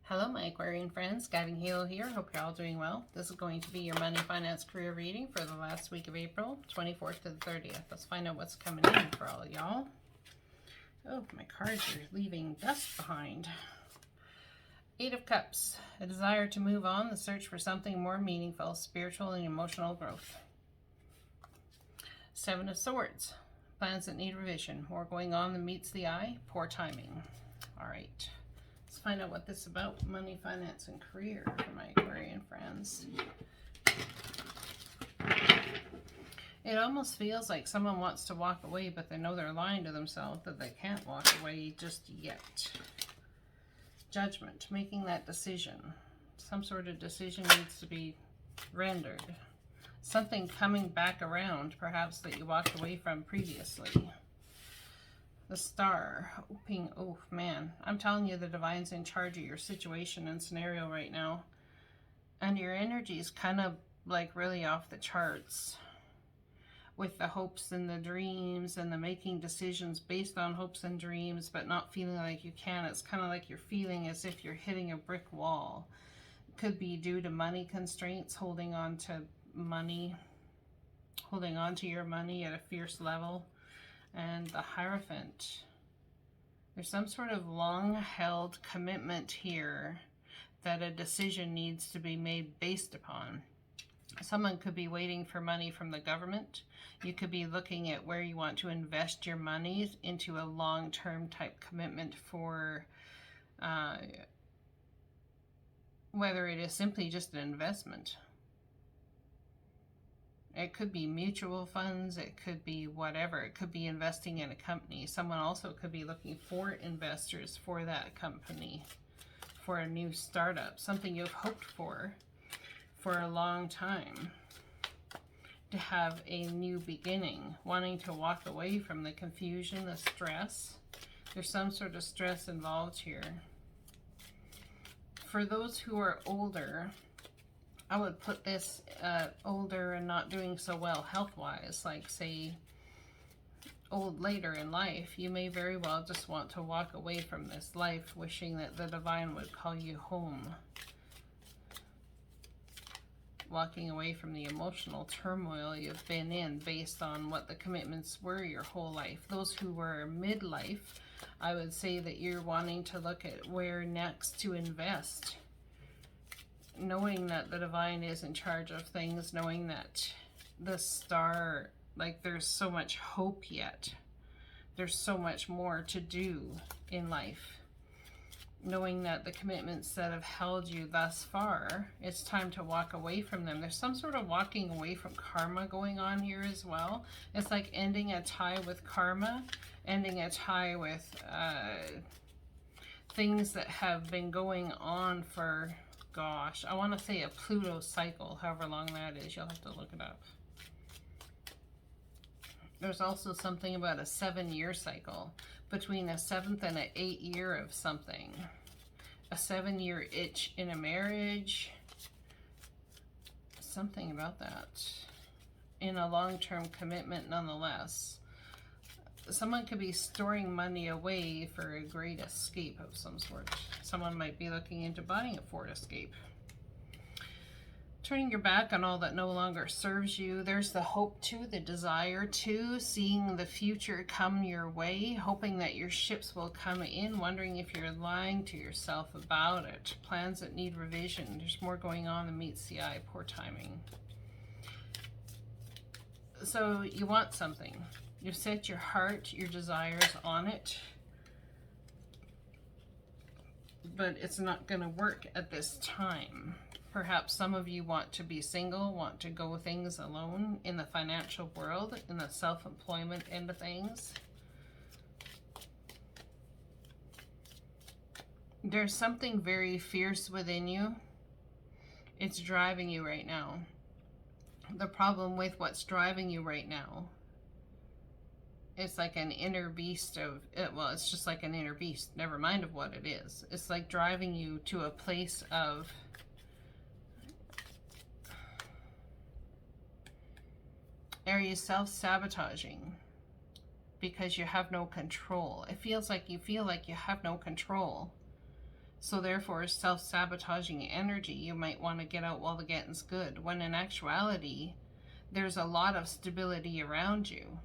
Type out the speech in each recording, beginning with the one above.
Hello, my Aquarian friends. Guiding Halo here. Hope you're all doing well. This is going to be your money, finance, career reading for the last week of April, 24th to the 30th. Let's find out what's coming in for all of y'all. Oh, my cards are leaving dust behind. Eight of Cups. A desire to move on, the search for something more meaningful, spiritual and emotional growth. Seven of Swords. Plans that need revision. More going on than meets the eye. Poor timing. All right. Let's find out what this is about. Money, finance, and career for my Aquarian friends. It almost feels like someone wants to walk away, but they know they're lying to themselves that they can't walk away just yet. Judgment. Making that decision. Some sort of decision needs to be rendered. Something coming back around, perhaps, that you walked away from previously. The Star, hoping, oh man, I'm telling you the Divine's in charge of your situation and scenario right now. And your energy is kind of like really off the charts. With the hopes and the dreams and the making decisions based on hopes and dreams, but not feeling like you can. It's kind of like you're feeling as if you're hitting a brick wall. It could be due to money constraints, holding on to money, holding on to your money at a fierce level. And the Hierophant. There's some sort of long-held commitment here that a decision needs to be made based upon. Someone could be waiting for money from the government. You could be looking at where you want to invest your money into a long-term type commitment for whether it is simply just an investment. It could be mutual funds, it could be whatever, it could be investing in a company. Someone also could be looking for investors for that company, for a new startup, something you've hoped for a long time, to have a new beginning, wanting to walk away from the confusion, the stress. There's some sort of stress involved here. For those who are older, I would put this older and not doing so well health-wise, like say old later in life. You may very well just want to walk away from this life, wishing that the Divine would call you home. Walking away from the emotional turmoil you've been in based on what the commitments were your whole life. Those who were midlife, I would say that you're wanting to look at where next to invest. Knowing that the Divine is in charge of things, knowing that the Star, like there's so much hope yet. There's so much more to do in life. Knowing that the commitments that have held you thus far, it's time to walk away from them. There's some sort of walking away from karma going on here as well. It's like ending a tie with karma, ending a tie with things that have been going on for, gosh, I want to say a Pluto cycle, however long that is. You'll have to look it up. There's also something about a 7-year cycle, between a 7th and an 8th year of something. A 7-year itch in a marriage. Something about that. In a long-term commitment nonetheless. Someone could be storing money away for a great escape of some sort. Someone might be looking into buying a Ford Escape. Turning your back on all that no longer serves you. There's the hope too, the desire too, seeing the future come your way, hoping that your ships will come in, wondering if you're lying to yourself about it. Plans that need revision. There's more going on than meets the eye. Poor timing. So you want something. You've set your heart, your desires on it, but it's not going to work at this time. Perhaps some of you want to be single, want to go things alone in the financial world, in the self-employment end of things. There's something very fierce within you. It's driving you right now. The problem with what's driving you right now, it's like an inner beast of, well, it's just like an inner beast, never mind of what it is. It's like driving you to a place of are you self-sabotaging because you have no control? It feels like you have no control. So therefore, self-sabotaging energy, you might want to get out while the getting's good, when in actuality, there's a lot of stability around you.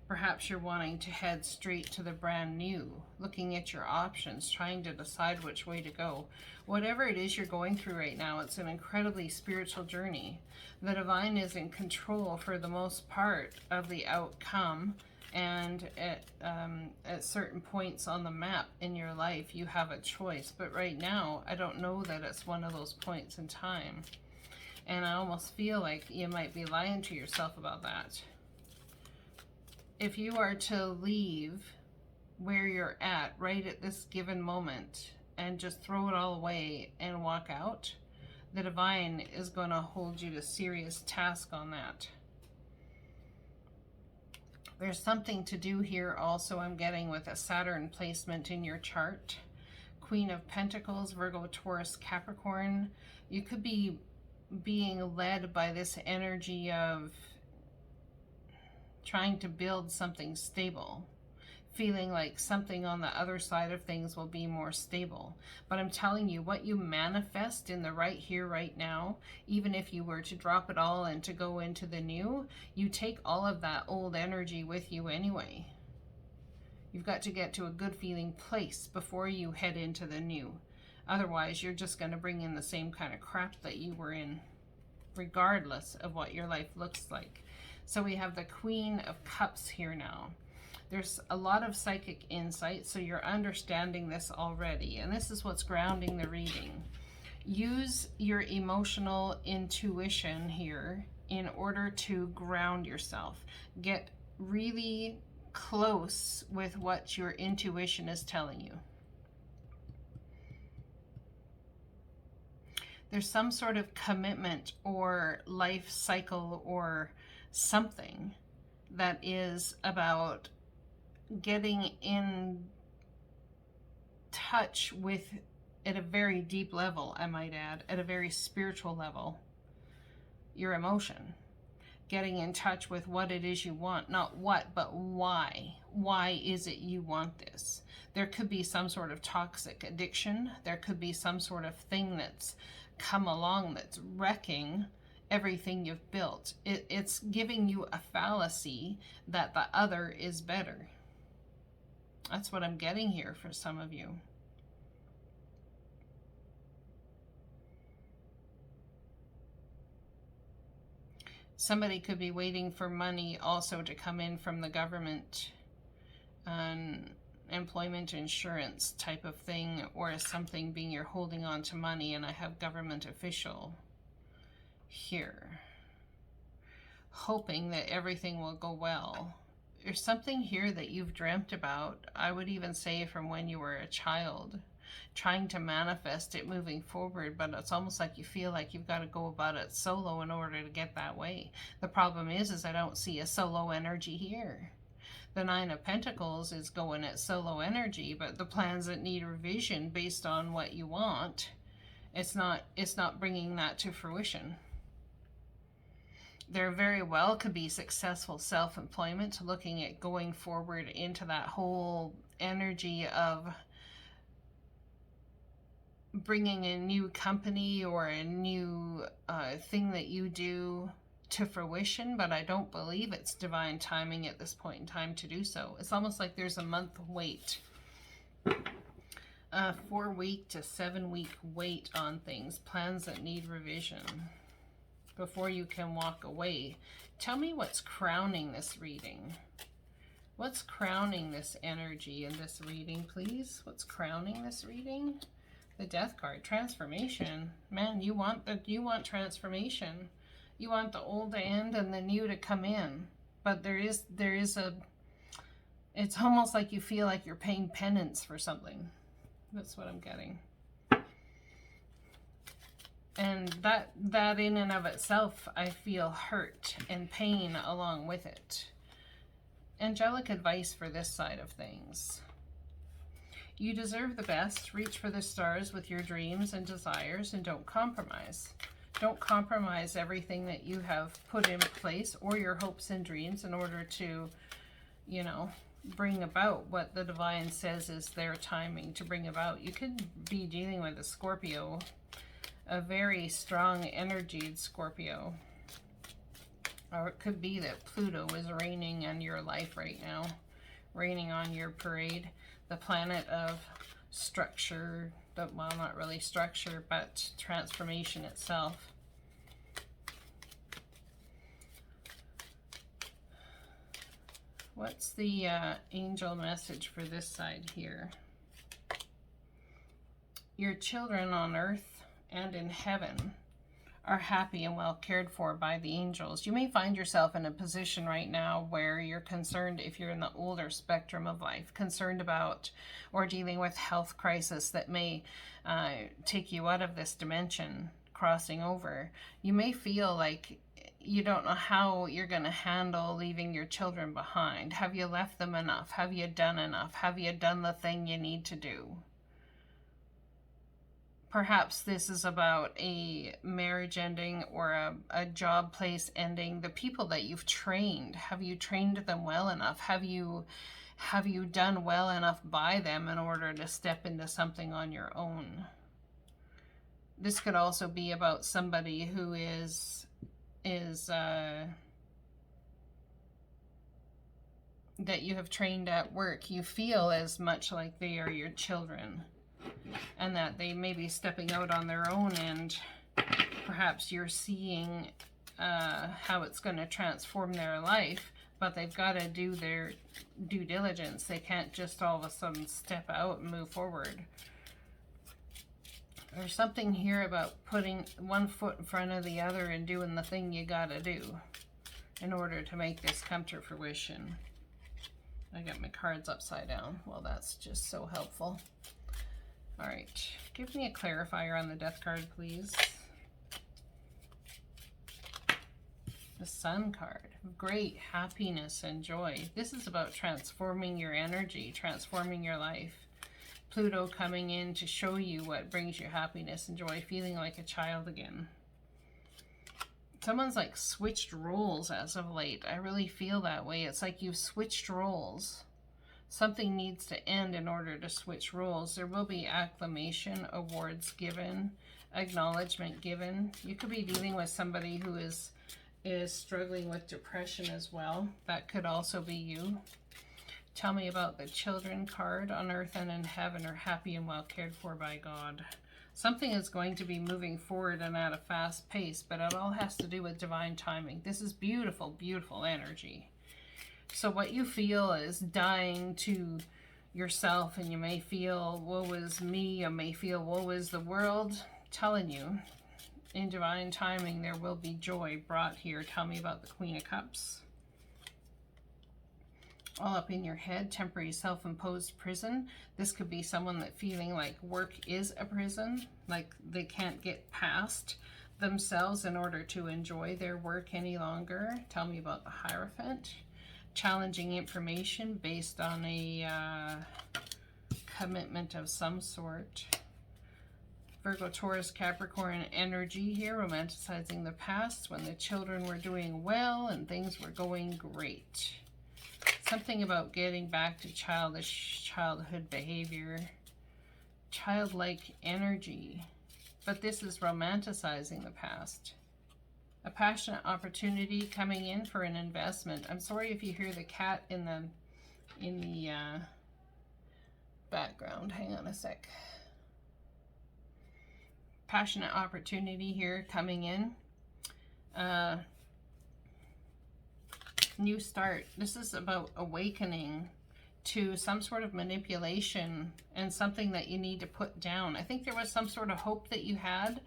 Perhaps you're wanting to head straight to the brand new, looking at your options, trying to decide which way to go. Whatever it is you're going through right now, it's an incredibly spiritual journey. The divine is in control for the most part of the outcome, and at certain points on the map in your life, you have a choice. But right now, I don't know that it's one of those points in time. And I almost feel like you might be lying to yourself about that. If you are to leave where you're at right at this given moment and just throw it all away and walk out, the divine is going to hold you to serious task on that. There's something to do here also, I'm getting, with a Saturn placement in your chart. Queen of Pentacles, Virgo, Taurus, Capricorn. You could be being led by this energy of trying to build something stable, feeling like something on the other side of things will be more stable. But I'm telling you, what you manifest in the right here, right now, even if you were to drop it all and to go into the new, you take all of that old energy with you anyway. You've got to get to a good feeling place before you head into the new. Otherwise, you're just going to bring in the same kind of crap that you were in, regardless of what your life looks like. So we have the Queen of Cups here now. There's a lot of psychic insight, so you're understanding this already. And this is what's grounding the reading. Use your emotional intuition here in order to ground yourself. Get really close with what your intuition is telling you. There's some sort of commitment or life cycle or something that is about getting in touch with, at a very deep level, I might add, at a very spiritual level, your emotion. Getting in touch with what it is you want. Not what, but why. Why is it you want this? There could be some sort of toxic addiction. There could be some sort of thing that's come along that's wrecking everything you've built. It's giving you a fallacy that the other is better. That's what I'm getting here for some of you. Somebody could be waiting for money also to come in from the government, employment insurance type of thing, or something being you're holding on to money, and I have government official here, hoping that everything will go well. There's something here that you've dreamt about, I would even say from when you were a child, trying to manifest it moving forward, but it's almost like you feel like you've got to go about it solo in order to get that way. The problem is I don't see a solo energy here. The Nine of Pentacles is going at solo energy, but the plans that need revision based on what you want, it's not bringing that to fruition. There very well could be successful self-employment, looking at going forward into that whole energy of bringing a new company or a new thing that you do to fruition, but I don't believe it's divine timing at this point in time to do so. It's almost like there's a month wait, 4-week to 7-week wait on things, plans that need revision before you can walk away. Tell me what's crowning this reading. What's crowning this energy in this reading, please? What's crowning this reading? The Death card, transformation. Man, you want transformation. You want the old to end and the new to come in. But there is a, it's almost like you feel like you're paying penance for something. That's what I'm getting. And that in and of itself, I feel hurt and pain along with it. Angelic advice for this side of things. You deserve the best. Reach for the stars with your dreams and desires, and don't compromise. Don't compromise everything that you have put in place or your hopes and dreams in order to, bring about what the divine says is their timing to bring about. You could be dealing with a Scorpio, a very strong energied Scorpio. Or it could be that Pluto is reigning on your life right now, reigning on your parade, the planet of structure, well, not really structure, but transformation itself. What's the angel message for this side here? Your children on earth and in heaven are happy and well cared for by the angels. You may find yourself in a position right now where you're concerned, if you're in the older spectrum of life, concerned about or dealing with health crisis that may take you out of this dimension, crossing over. You may feel like you don't know how you're going to handle leaving your children behind. Have you left them enough? Have you done enough? Have you done the thing you need to do? Perhaps this is about a marriage ending or a job place ending. The people that you've trained, have you trained them well enough? Have you done well enough by them in order to step into something on your own? This could also be about somebody who is that you have trained at work. You feel as much like they are your children, and that they may be stepping out on their own, and perhaps you're seeing how it's going to transform their life, but they've got to do their due diligence. They can't just all of a sudden step out and move forward. There's something here about putting one foot in front of the other and doing the thing you gotta do in order to make this come to fruition. I got my cards upside down. Well, that's just so helpful. All right, give me a clarifier on the death card, please. The Sun card. Great happiness and joy. This is about transforming your energy, transforming your life. Pluto coming in to show you what brings you happiness and joy, feeling like a child again. Someone's like switched roles as of late. I really feel that way. It's like you've switched roles. Something needs to end in order to switch roles. There will be acclamation, awards given, acknowledgement given. You could be dealing with somebody who is struggling with depression as well. That could also be you. Tell me about the children card. On earth and in heaven are happy and well cared for by God. Something is going to be moving forward and at a fast pace, but it all has to do with divine timing. This is beautiful, beautiful energy. So what you feel is dying to yourself, and you may feel, woe is me, you may feel, woe is the world. Telling you, in divine timing, there will be joy brought here. Tell me about the Queen of Cups. All up in your head, temporary self-imposed prison. This could be someone that feeling like work is a prison, like they can't get past themselves in order to enjoy their work any longer. Tell me about the Hierophant. Challenging information based on a commitment of some sort. Virgo, Taurus, Capricorn energy here, romanticizing the past when the children were doing well and things were going great. Something about getting back to childhood behavior, childlike energy, but this is romanticizing the past. A passionate opportunity coming in for an investment. I'm sorry if you hear the cat in the background. Hang on a sec. Passionate opportunity here coming in. New start. This is about awakening to some sort of manipulation and something that you need to put down. I think there was some sort of hope that you had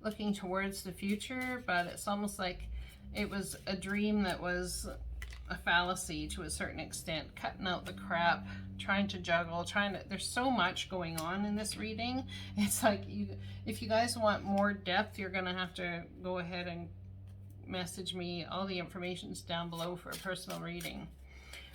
looking towards the future, but it's almost like it was a dream that was a fallacy to a certain extent. Cutting out the crap, trying to juggle, there's so much going on in this reading. It's like, if you guys want more depth, you're gonna have to go ahead and message me. All the information's down below for a personal reading.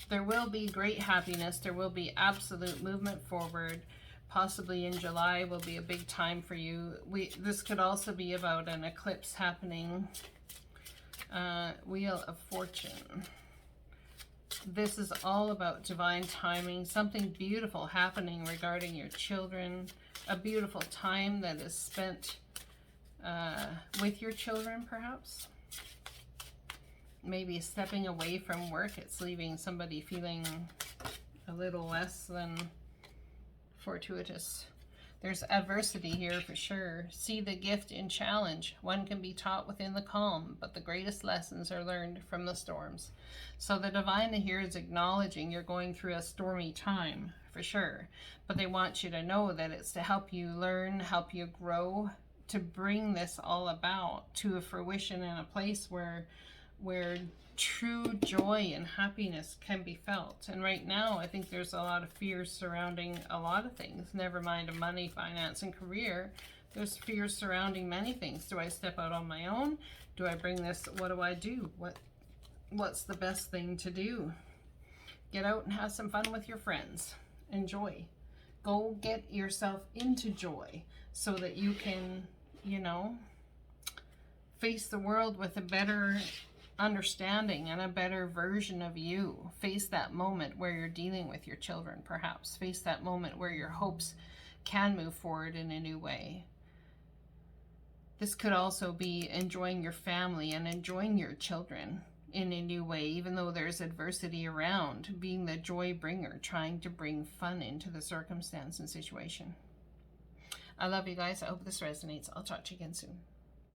There will be great happiness. There will be absolute movement forward. Possibly in July will be a big time for you. This could also be about an eclipse happening. Wheel of Fortune. This is all about divine timing, something beautiful happening regarding your children, a beautiful time that is spent with your children, perhaps. Maybe stepping away from work, it's leaving somebody feeling a little less than fortuitous. There's adversity here for sure. See the gift in challenge. One can be taught within the calm, but the greatest lessons are learned from the storms. So the divine here is acknowledging you're going through a stormy time for sure, but they want you to know that it's to help you learn, help you grow, to bring this all about to a fruition in a place where true joy and happiness can be felt. And right now, I think there's a lot of fears surrounding a lot of things, never mind money, finance, and career. There's fears surrounding many things. Do I step out on my own? Do I bring this? What do I do? What's the best thing to do? Get out and have some fun with your friends. Enjoy. Go get yourself into joy so that you can, you know, face the world with a better understanding and a better version of you. Face that moment where you're dealing with your children, perhaps. Face that moment where your hopes can move forward in a new way. This could also be enjoying your family and enjoying your children in a new way, even though there's adversity around, being the joy bringer, trying to bring fun into the circumstance and situation. I love you guys. I hope this resonates. I'll talk to you again soon.